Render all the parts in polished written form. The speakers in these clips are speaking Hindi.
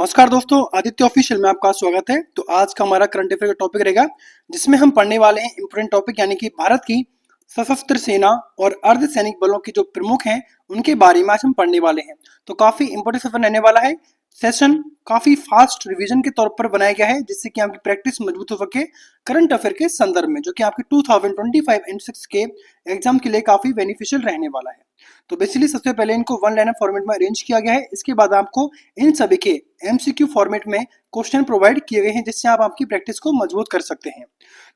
नमस्कार दोस्तों, आदित्य ऑफिशियल में आपका स्वागत है। तो आज का हमारा करंट अफेयर का टॉपिक रहेगा जिसमें हम पढ़ने वाले हैं इंपोर्टेंट टॉपिक यानी कि भारत की सशस्त्र सेना और अर्धसैनिक बलों के जो प्रमुख हैं उनके बारे में आज हम पढ़ने वाले हैं। तो काफी इंपोर्टेंट सेशन रहने वाला है। सेशन काफी फास्ट रिवीजन के तौर पर बनाया गया है जिससे कि आपकी प्रैक्टिस मजबूत हो सके करंट अफेयर के संदर्भ में, जो कि आपके 2025 एंड 6 के एग्जाम के लिए काफी बेनिफिशियल रहने वाला है। तो बेसिकली सबसे पहले इनको वन लाइनर फॉर्मेट में अरेंज किया गया है। इसके बाद आपको इन सभी के एमसीक्यू फॉर्मेट में क्वेश्चन प्रोवाइड किए गए हैं जिससे आप आपकी प्रैक्टिस को मजबूत कर सकते हैं।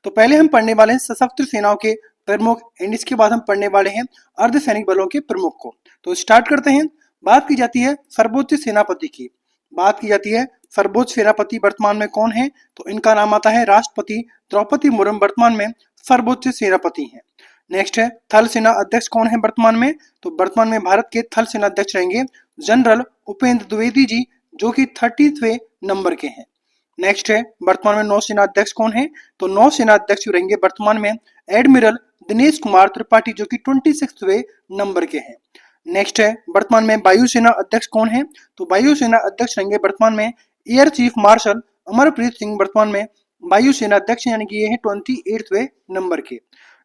तो पहले हम पढ़ने वाले हैं सशस्त्र सेनाओं के प्रमुख एंड इसके बाद हम पढ़ने वाले हैं अर्धसैनिक बलों के प्रमुख को। तो स्टार्ट करते हैं। बात की जाती है सर्वोच्च सेनापति की। बात की जाती है सर्वोच्च सेनापति वर्तमान में कौन है, तो इनका नाम आता है राष्ट्रपति द्रौपदी मुर्मू वर्तमान में सर्वोच्च सेनापति हैं। नेक्स्ट है थल सेना अध्यक्ष कौन है वर्तमान में, तो वर्तमान में भारत के थल सेना अध्यक्ष रहेंगे जनरल उपेंद्र द्विवेदी जी, जो कि 30वें नंबर के हैं। नेक्स्ट है वर्तमान में नौसेना अध्यक्ष कौन है, तो नौसेना अध्यक्ष रहेंगे वर्तमान में एडमिरल दिनेश कुमार त्रिपाठी, जो कि 26वें नंबर के हैं। नेक्स्ट है वर्तमान में वायुसेना अध्यक्ष कौन है, तो वायुसेना अध्यक्ष रहेंगे वर्तमान में air chief marshal Amarpreet Singh, वर्तमान में वायुसेना अध्यक्ष यानी कि ये है 28वें नंबर के।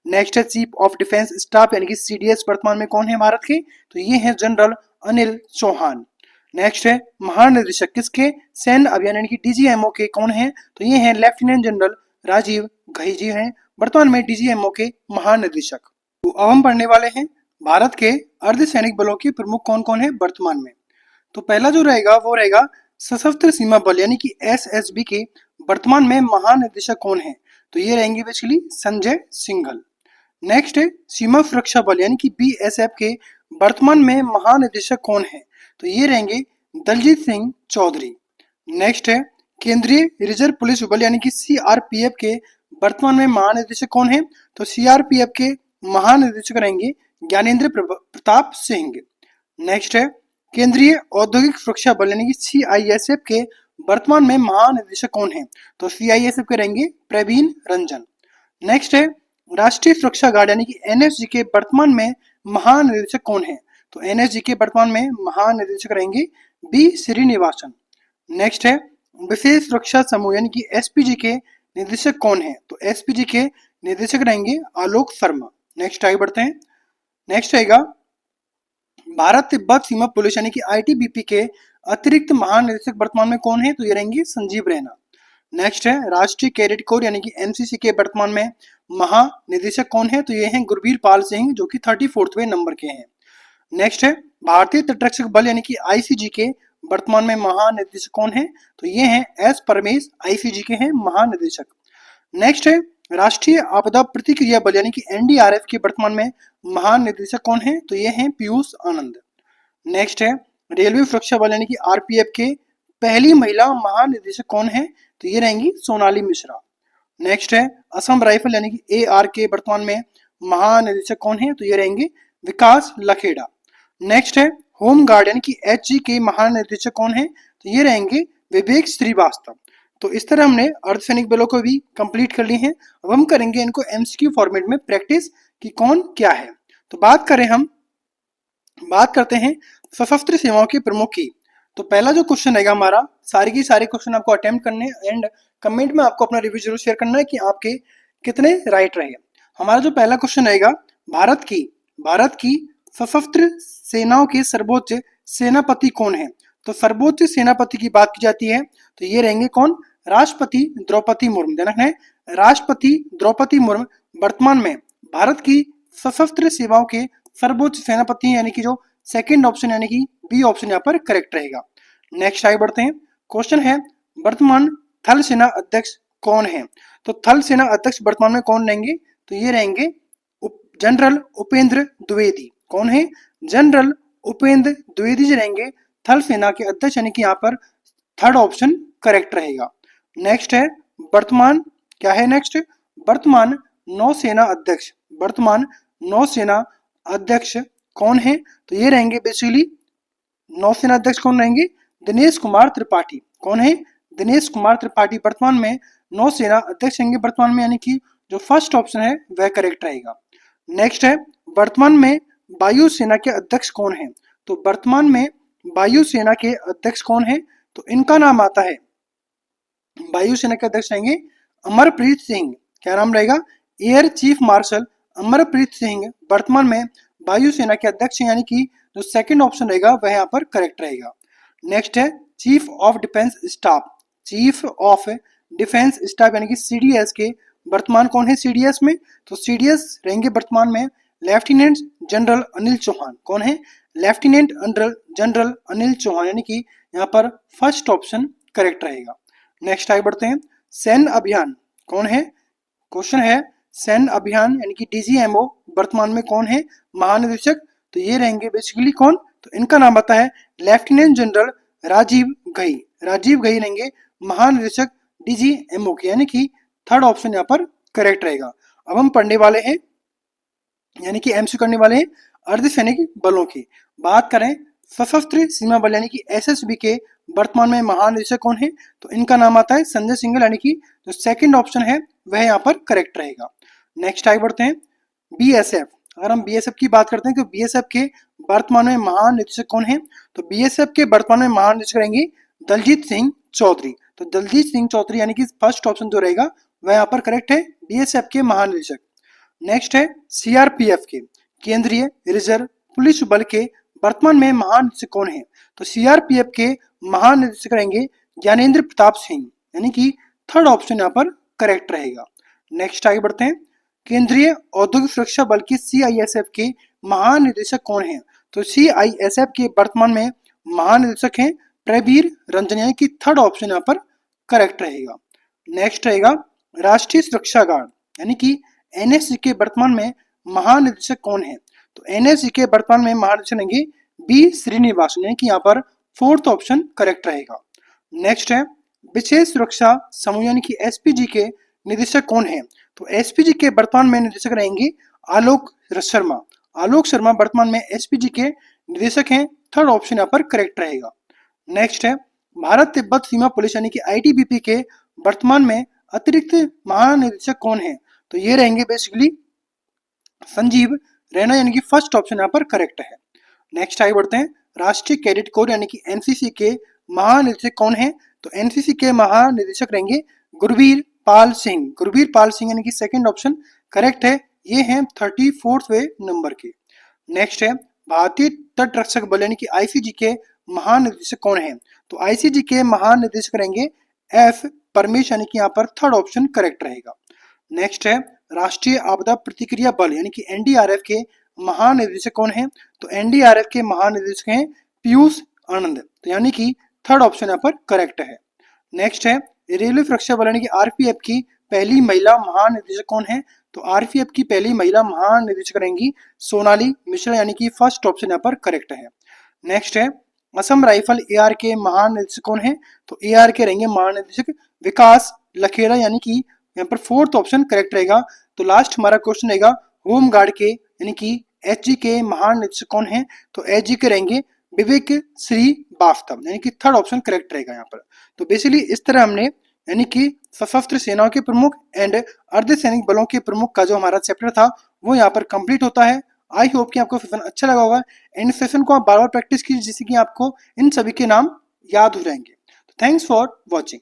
नेक्स्ट है चीफ ऑफ डिफेंस स्टाफ यानी कि सीडीएस, वर्तमान में कौन है भारत के, तो ये है जनरल अनिल चौहान। नेक्स्ट है महानिदेशक किसके, सैन्य अभियान यानी कि डीजीएमओ के कौन है, तो ये है लेफ्टिनेंट जनरल राजीव घई जी हैं, वर्तमान में डीजीएमओ के महानिदेशक। तो अब हम पढ़ने वाले हैं भारत के अर्धसैनिक बलों के प्रमुख कौन कौन है वर्तमान में। तो पहला जो रहेगा वो रहेगा सशस्त्र सीमा बल यानी कि एसएसबी के वर्तमान में महानिदेशक कौन है, तो ये रहेंगे बेसिकली संजय सिंघल। नेक्स्ट है सीमा सुरक्षा बल यानी कि बीएसएफ के वर्तमान में महानिदेशक कौन है, तो ये रहेंगे दलजीत सिंह चौधरी। नेक्स्ट है केंद्रीय रिजर्व पुलिस बल यानी कि सीआरपीएफ के वर्तमान में महानिदेशक कौन है, तो सीआरपीएफ के महानिदेशक रहेंगे ज्ञानेंद्र प्रताप सिंह। नेक्स्ट है केंद्रीय औद्योगिक सुरक्षा बल यानी कि सीआईएसएफ के वर्तमान में महानिदेशक कौन है, तो सीआईएसएफ के रहेंगे प्रवीण रंजन। नेक्स्ट है राष्ट्रीय सुरक्षा गार्ड यानी कि एनएसजी के वर्तमान में महानिदेशक कौन है, तो एनएसजी के वर्तमान में महानिदेशक रहेंगे बी श्रीनिवासन। नेक्स्ट है विशेष सुरक्षा समूह यानी कि एसपीजी के निदेशक कौन है, तो एसपीजी के निदेशक रहेंगे आलोक शर्मा। नेक्स्ट आगे बढ़ते हैं। नेक्स्ट रहेगा भारत तिब्बत सीमा पुलिस यानी कि आईटीबीपी के अतिरिक्त महानिदेशक वर्तमान में कौन है, तो ये रहेंगे संजीव रैना। नेक्स्ट है राष्ट्रीय कैडेट कोर यानी कि एनसीसी के वर्तमान में महानिदेशक कौन है, तो ये हैं गुरबीर पाल सिंह, जो कि 34वें नंबर के हैं। नेक्स्ट है भारतीय तटरक्षक बल यानी कि आईसीजी के वर्तमान में महानिदेशक कौन है, तो ये हैं एस परमेश, आईसीजी के हैं महानिदेशक। नेक्स्ट है राष्ट्रीय आपदा प्रतिक्रिया बल यानी कि एनडीआरएफ के वर्तमान में महानिदेशक कौन है, तो ये हैं पीयूष आनंद। नेक्स्ट है रेलवे सुरक्षा बल यानी कि आरपीएफ के पहली महिला महानिदेशक कौन है, तो ये रहेंगी सोनाली मिश्रा। नेक्स्ट है असम राइफल यानी कि एआर के वर्तमान में महानिदेशक कौन है, तो ये रहेंगे विकास लखेड़ा। नेक्स्ट है होम गार्ड यानी कि एचजी के महानिदेशक कौन है, तो ये रहेंगे विवेक श्रीवास्तव। तो इस तरह हमने अर्धसैनिक बलों को भी कंप्लीट कर ली हैं। अब हम करेंगे इनको एमसीक्यू फॉर्मेट में प्रैक्टिस कि कौन क्या है। तो बात करते हैं सशस्त्र सेनाओं के प्रमुख की। तो पहला जो क्वेश्चन रहेगा हमारा, सारे के सारे क्वेश्चन आपको अटेम्प्ट करने एंड कमेंट में आपको अपना रिव्यू जरूर शेयर करना है कि आपके कितने राइट रहे। हमारा जो पहला क्वेश्चन रहेगा भारत की सशस्त्र सेनाओं के सर्वोच्च सेनापति कौन है, तो सर्वोच्च सेनापति की बात की जाती है तो ये रहेंगे कौन, राष्ट्रपति द्रौपदी मुर्मू। ध्यान रखना है राष्ट्रपति द्रौपदी मुर्मू वर्तमान में भारत की सशस्त्र सेवाओं के सर्वोच्च सेनापति यानी कि जो सेकंड ऑप्शन यानी कि बी ऑप्शन यहाँ पर करेक्ट रहेगा। नेक्स्ट आगे बढ़ते हैं। क्वेश्चन है वर्तमान थल सेना अध्यक्ष कौन है, तो थल सेना अध्यक्ष वर्तमान में कौन रहेंगे, तो ये रहेंगे जनरल उपेंद्र द्विवेदी। कौन है, जनरल उपेंद्र द्विवेदी जी रहेंगे थल सेना के अध्यक्ष यानी कि यहाँ पर थर्ड ऑप्शन करेक्ट रहेगा। नेक्स्ट है वर्तमान क्या है, नेक्स्ट वर्तमान नौसेना अध्यक्ष कौन है, तो ये रहेंगे बेसिकली नौसेना अध्यक्ष कौन रहेंगे, दिनेश कुमार त्रिपाठी। कौन है, दिनेश कुमार त्रिपाठी वर्तमान में नौसेना अध्यक्ष रहेंगे वर्तमान में, यानी कि जो फर्स्ट ऑप्शन है वह करेक्ट रहेगा। नेक्स्ट है वर्तमान में वायुसेना के अध्यक्ष कौन है, तो वर्तमान में वायुसेना के अध्यक्ष कौन है, तो इनका नाम आता है, वायुसेना के अध्यक्ष रहेंगे अमरप्रीत सिंह। क्या नाम रहेगा? Air chief marshal Amarpreet Singh वर्तमान में वायुसेना के अध्यक्ष हैं, यानी कि जो सेकंड ऑप्शन रहेगा वह यहाँ पर करेक्ट रहेगा। नेक्स्ट है chief of defence staff. Chief of defence staff यानी कि सीडीएस के वर्तमान कौन है सीडीएस में? तो सीडीएस रहेंगे वर्तमान में लेफ्टिनेंट जनरल अनिल चौहान। कौन है? लेफ्टिनेंट जनरल अनिल चौहान, यानी कि यहाँ पर फर्स्ट ऑप्शन करेक्ट रहेगा। नेक्स्ट आगे बढ़ते हैं, सैन्य अभियान कौन है? क्वेश्चन है सैन्य अभियान यानी कि डीजीएमओ वर्तमान में कौन है महानिदेशक? तो ये रहेंगे बेसिकली कौन? तो इनका नाम आता है लेफ्टिनेंट जनरल राजीव घई। राजीव घई रहेंगे महानिदेशक डीजीएमओ के, यानी कि थर्ड ऑप्शन यहाँ पर करेक्ट रहेगा। अब हम पढ़ने वाले हैं यानी कि एमसी करने वाले हैं अर्धसैनिक बलों की। बात करें सशस्त्र सीमा बल यानी कि एसएसबी के वर्तमान में महानिदेशक कौन है? तो इनका नाम आता है संजय सिंघल, यानी कि जो सेकंड ऑप्शन है वह यहाँ पर करेक्ट रहेगा। नेक्स्ट आगे बढ़ते हैं बीएसएफ। अगर हम बीएसएफ की बात करते हैं तो बीएसएफ के वर्तमान में महानिदेशक कौन है? तो बीएसएफ के वर्तमान में महानिदेशक रहेंगे दलजीत सिंह चौधरी। तो दलजीत सिंह चौधरी यानी कि फर्स्ट ऑप्शन जो रहेगा वह यहाँ पर करेक्ट है, बीएसएफ के महानिदेशक। नेक्स्ट है सीआरपीएफ के केंद्रीय रिजर्व पुलिस बल के वर्तमान में महानिदेशक कौन है? तो सीआरपीएफ के महानिदेशक रहेंगे ज्ञानेंद्र प्रताप सिंह, यानी कि थर्ड ऑप्शन यहाँ पर करेक्ट रहेगा। नेक्स्ट आगे बढ़ते हैं, केंद्रीय औद्योगिक सुरक्षा बल के सीआईएसएफ के महानिदेशक कौन है? तो सीआईएसएफ के वर्तमान में महानिदेशक हैं प्रवीर रंजन, यानी कि थर्ड ऑप्शन यहाँ पर करेक्ट रहेगा। नेक्स्ट रहेगा राष्ट्रीय सुरक्षा गार्ड यानी कि एनएसजी के वर्तमान में महानिदेशक कौन है? तो एनएसजी के वर्तमान में महानिदेशक रहेंगे बी श्रीनिवासन, यानी कि यहाँ पर फोर्थ ऑप्शन करेक्ट रहेगा। नेक्स्ट है विशेष सुरक्षा समूह यानी कि एसपीजी के निदेशक कौन है? तो एसपीजी के वर्तमान में निदेशक रहेंगे आलोक शर्मा। आलोक शर्मा वर्तमान में एसपीजी के निदेशक हैं, थर्ड ऑप्शन यहाँ पर करेक्ट रहेगा। नेक्स्ट है भारत तिब्बत सीमा पुलिस यानी कि आईटीबीपी के वर्तमान में अतिरिक्त महानिदेशक कौन है? तो ये रहेंगे बेसिकली संजीव रैना, यानी कि फर्स्ट ऑप्शन यहाँ पर करेक्ट है। नेक्स्ट आगे बढ़ते हैं, राष्ट्रीय कैडेट कोर यानी कि एनसीसी के महानिदेशक कौन है? तो एनसीसी के महानिदेशक रहेंगे गुरवीर पाल सिंह। गुरवीर पाल सिंह यानी कि सेकंड ऑप्शन करेक्ट है, ये हैं 34वें नंबर के। नेक्स्ट है भारतीय तट रक्षक बल यानी कि आईसीजी के महानिदेशक कौन है? तो आईसीजी के महानिदेशक रहेंगे एफ परमेश, यानी कि यहाँ पर थर्ड ऑप्शन करेक्ट रहेगा। नेक्स्ट है राष्ट्रीय आपदा प्रतिक्रिया बल यानी कि एनडीआरएफ के महानिदेशक कौन है? तो एनडीआरएफ के महानिदेशक हैं पीयूष आनंद, तो यानी कि थर्ड ऑप्शन यहाँ पर करेक्ट है। नेक्स्ट है रेलवे सुरक्षा बल यानी कि आरपीएफ की पहली महिला महानिदेशक कौन है? तो आरपीएफ की पहली महिला महानिदेशक रहेंगी सोनाली मिश्रा, यानी कि फर्स्ट ऑप्शन यहाँ पर करेक्ट है। नेक्स्ट है असम राइफल एआर के महानिदेशक कौन है? तो एआर के रहेंगे महानिदेशक विकास लखेड़ा, यानी कि यहाँ पर फोर्थ ऑप्शन करेक्ट रहेगा। तो लास्ट हमारा क्वेश्चन रहेगा होम गार्ड के यानी कि एचजी के महानिदेशक कौन है? तो एचजी के रहेंगे विवेक श्रीवास्तव, यानी कि थर्ड ऑप्शन करेक्ट रहेगा यहाँ पर। तो बेसिकली इस तरह हमने यानी कि सशस्त्र सेनाओं के प्रमुख एंड अर्धसैनिक बलों के प्रमुख का जो हमारा चैप्टर था वो यहाँ पर कंप्लीट होता है। आई होप कि आपको सेशन अच्छा लगा होगा एंड सेशन को आप बार बार प्रैक्टिस कीजिए जिससे कि आपको इन सभी के नाम याद हो जाएंगे। Thanks for watching.